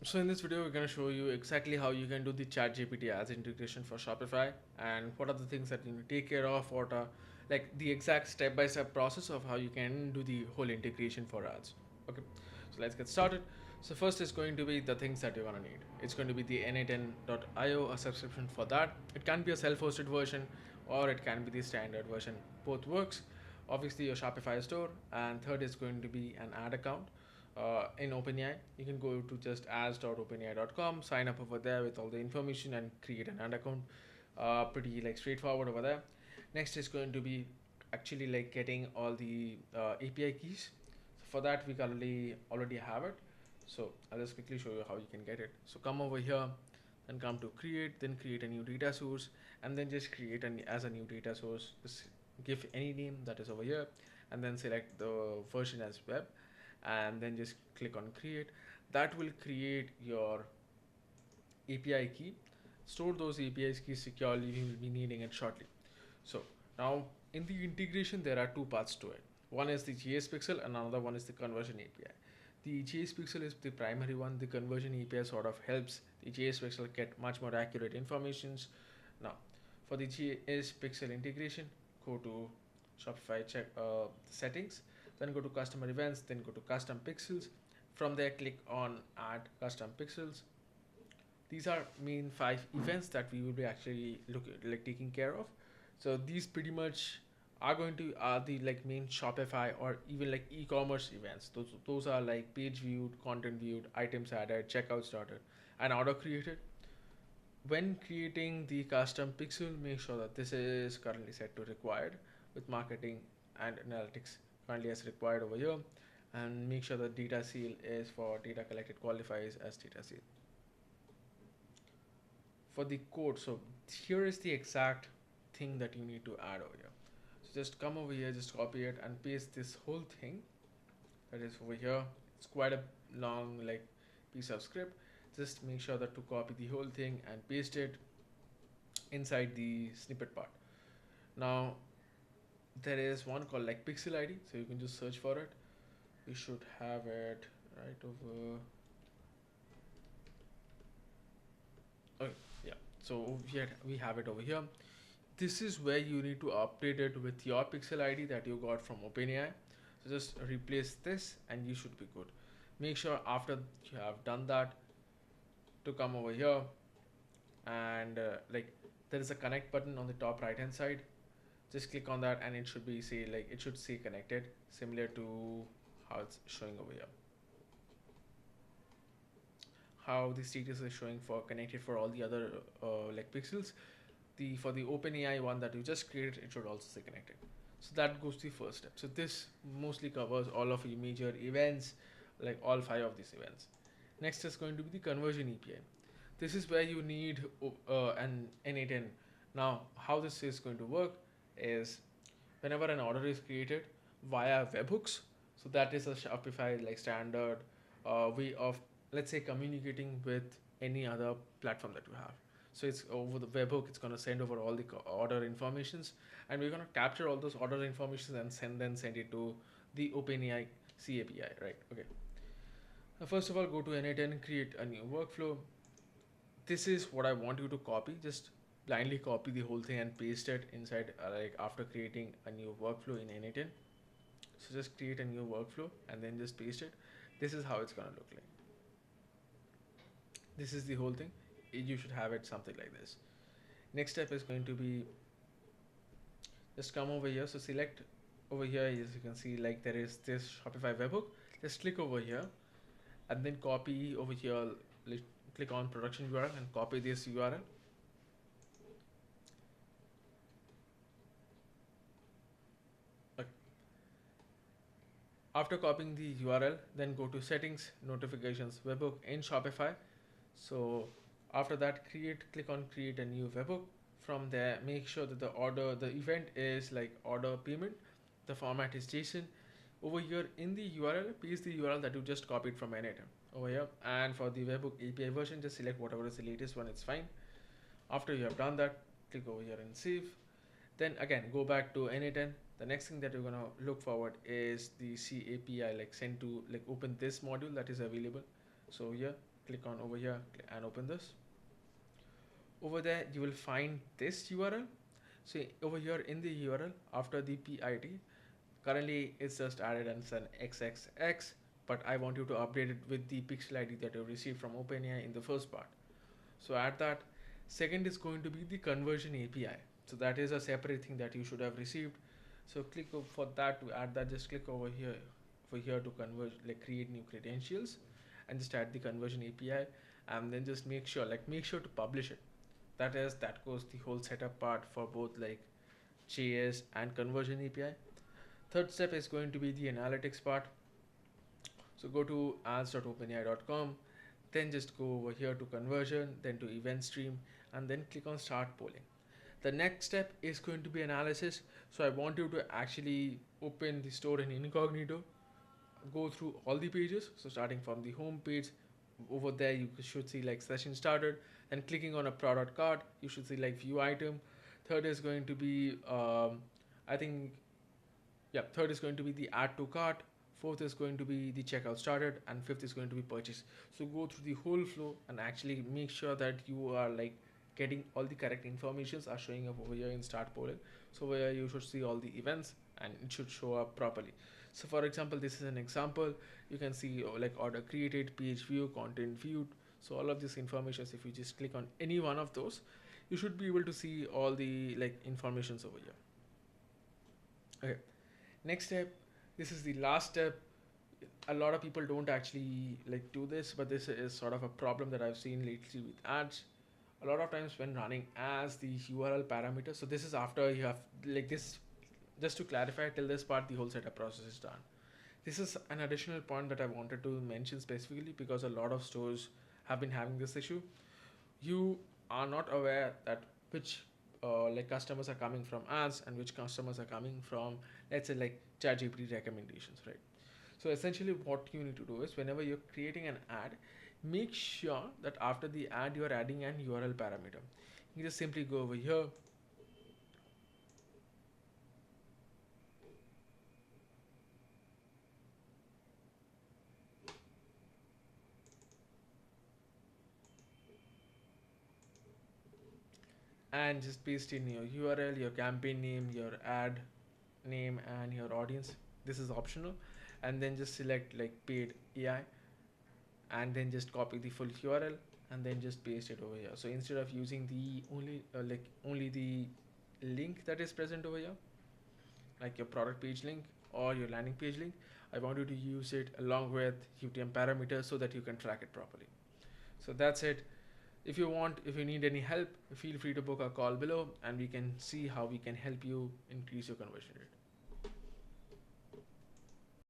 So in this video, we're going to show you exactly how you can do the ChatGPT Ads integration for Shopify and what are the things that you need to take care of, what are like the exact step-by-step process of how you can do the whole integration for ads. Okay, so let's get started. So first is going to be the things that you're going to need. It's going to be the na10.io, a subscription for that. It can be a self-hosted version or it can be the standard version. Both works. Obviously your Shopify store, and third is going to be an ad account in OpenAI. You can go to just ads.openai.com, sign up over there with all the information and create an ad account. Pretty like straightforward over there. Next is going to be actually like getting all the API keys. So for that we currently already have it. So I'll just quickly show you how you can get it. So come over here, then come to create, then create a new data source, and then just create as a new data source. Just give any name that is over here, and then select the version as web, and then just click on create. That will create your API key. Store those API keys securely. We will be needing it shortly. So now in the integration, there are two parts to it. One is the JS Pixel and another one is the conversion API. The JS Pixel is the primary one. The conversion API sort of helps the JS Pixel get much more accurate informations. Now, for the JS Pixel integration, go to Shopify, check settings, then go to customer events, then go to custom pixels. From there, click on add custom pixels. These are main 5 events that we will be actually taking care of. So these pretty much are going to are the like main Shopify or even like e-commerce events. Those are like page viewed, content viewed, items added, checkout started, and order created. When creating the custom pixel, make sure that this is currently set to required with marketing and analytics currently as required over here, and make sure that data seal is for data collected qualifies as data seal. For the code, so here is the exact thing that you need to add over here. So just come over here, just copy it and paste this whole thing that is over here. It's quite a long like piece of script. Just make sure that to copy the whole thing and paste it inside the snippet part. Now there is one called like pixel ID, so you can just search for it. You should have it right over. Okay, yeah. So here we have it over here. This is where you need to update it with your pixel ID that you got from OpenAI. So just replace this and you should be good. Make sure after you have done that to come over here and like there is a connect button on the top right hand side. Just click on that and it should be say like it should say connected, similar to how it's showing over here. How the status is showing for connected for all the other like pixels. For the OpenAI one that you just created, it should also say connected. So that goes to the first step. So this mostly covers all of your major events, like all 5 of these events. Next is going to be the conversion API. This is where you need an N8N. Now, how this is going to work is whenever an order is created via webhooks, so that is a Shopify like standard way of, let's say, communicating with any other platform that you have. So it's over the webhook, it's going to send over all the order informations, and we're going to capture all those order informations and send it to the OpenAI CAPI, right? Okay. Now, first of all, go to N8N, create a new workflow. This is what I want you to copy. Just blindly copy the whole thing and paste it inside like after creating a new workflow in N8N. So just create a new workflow and then just paste it. This is how it's going to look like. This is the whole thing. You should have it something like this. Next step is going to be just come over here. So select over here, as you can see, like there is this Shopify webhook. Just click over here and then copy over here. Click on production URL and copy this URL. Okay. After copying the URL, then go to settings, notifications, webhook in Shopify. So after that, click on create a new webhook. From there, make sure that the event is like order payment. The format is JSON. Over here in the URL, paste the URL that you just copied from N8N over here. And for the webhook API version, just select whatever is the latest one, it's fine. After you have done that, click over here and save. Then again, go back to N8N. The next thing that you're gonna look forward is the CAPI, like send to like open this module that is available. So here, click on over here and open this. Over there you will find this URL. So over here in the URL after the PID, currently it's just added as an XXX, but I want you to update it with the pixel ID that you received from OpenAI in the first part. So add that. Second is going to be the conversion API. So that is a separate thing that you should have received. So click for that to add that. Just click over here to convert, like create new credentials, and just add the conversion API, and then just make sure to publish it. That goes the whole setup part for both like JS and conversion API. Third step is going to be the analytics part. So go to ads.openai.com, then just go over here to conversion, then to event stream, and then click on start polling. The next step is going to be analysis. So I want you to actually open the store in incognito, go through all the pages. So starting from the home page, over there you should see like session started, and clicking on a product card, you should see like view item. Third is going to be I think yeah, third is going to be the add to cart. Fourth is going to be the checkout started, and fifth is going to be purchase. So go through the whole flow and actually make sure that you are like getting all the correct informations are showing up over here in start polling. So where you should see all the events and it should show up properly. So for example, this is an example. You can see like order created, page view, content viewed. So all of this information, if you just click on any one of those, you should be able to see all the like informations over here. Okay. Next step, this is the last step. A lot of people don't actually like do this, but this is sort of a problem that I've seen lately with ads. A lot of times when running as the URL parameter, so this is after you have like this, just to clarify till this part, the whole setup process is done. This is an additional point that I wanted to mention specifically because a lot of stores have been having this issue. You are not aware that which like customers are coming from ads and which customers are coming from, let's say, like ChatGPT recommendations, right? So essentially what you need to do is whenever you're creating an ad, make sure that after the ad you are adding an URL parameter. You just simply go over here, and just paste in your URL, your campaign name, your ad name, and your audience. This is optional. And then just select like paid AI, and then just copy the full URL and then just paste it over here. So instead of using the only the link that is present over here, like your product page link or your landing page link, I want you to use it along with UTM parameters so that you can track it properly. So that's it. If you need any help, feel free to book a call below and we can see how we can help you increase your conversion rate.